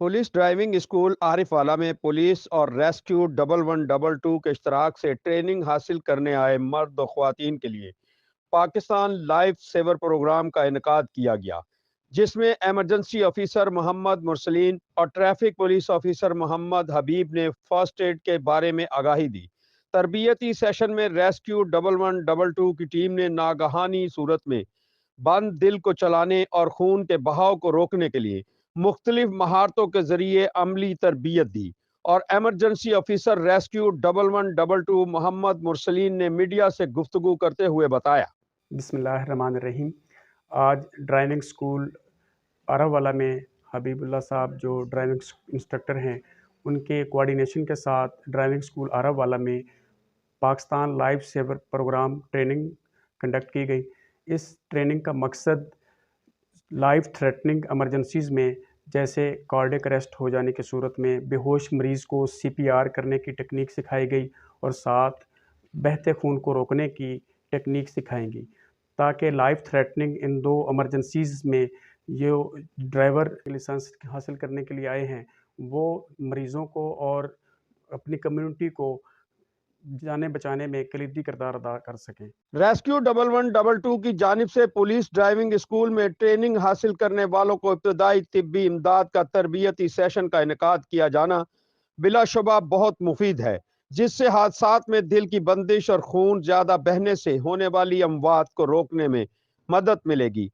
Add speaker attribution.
Speaker 1: Police driving school Arifwala में police और rescue 1112 के इश्तराक से ट्रेनिंग हासिल करने आए मर्द और ख्वातीन के लिए पाकिस्तान लाइफ सेवर प्रोग्राम का इनकाद किया गया, जिसमें एमरजेंसी ऑफिसर मोहम्मद मुरसलीन और ट्रैफिक पुलिस ऑफिसर मोहम्मद हबीब ने फर्स्ट एड के बारे में आगाही दी। तरबियती सेशन में रेस्क्यू 1112 की टीम ने नागहानी सूरत में बंद दिल को चलाने और खून के बहाव को रोकने के लिए मुख्तलिफ महारतों के जरिए अमली तरबियत दी और emergency officer rescue 1112 Mohammad Mursaleen ने मीडिया से गुफ्तगू करते हुए बताया।
Speaker 2: बिस्मिल्लाहिर्रहमानिर्रहीम। आज ड्राइविंग स्कूल आरावाला में हबीबुल्लाह साहब जो ड्राइविंग इंस्ट्रक्टर हैं, उनके कोऑर्डिनेशन के साथ ड्राइविंग स्कूल आरावाला में Pakistan life saver programme training conduct की गई। इस ट्रेनिंग का मकसद लाइफ थ्रेटनिंग एमरजेंसीज़ में, जैसे कार्डियक अरेस्ट हो जाने की सूरत में बेहोश मरीज़ को सीपीआर करने की टेक्निक सिखाई गई और साथ बहते खून को रोकने की टेक्निक सिखाएंगी, ताकि लाइफ थ्रेटनिंग इन दो एमरजेंसीज़ में ये ड्राइवर लाइसेंस हासिल करने के लिए आए हैं, वो मरीज़ों को और अपनी कम्युनिटी को जाने बचाने में कलीदी किरदार अदा कर सकें।
Speaker 1: रेस्क्यू 1112 की जानिब से पुलिस ड्राइविंग स्कूल में ट्रेनिंग हासिल करने वालों को इब्तदाई तिब्बी इमदाद का तरबियती सेशन का इनेकाद किया जाना बिलाशुबा बहुत मुफीद है, जिससे हादसात में दिल की बंदिश और खून ज्यादा बहने से होने वाली अमवात को रोकने में मदद मिलेगी।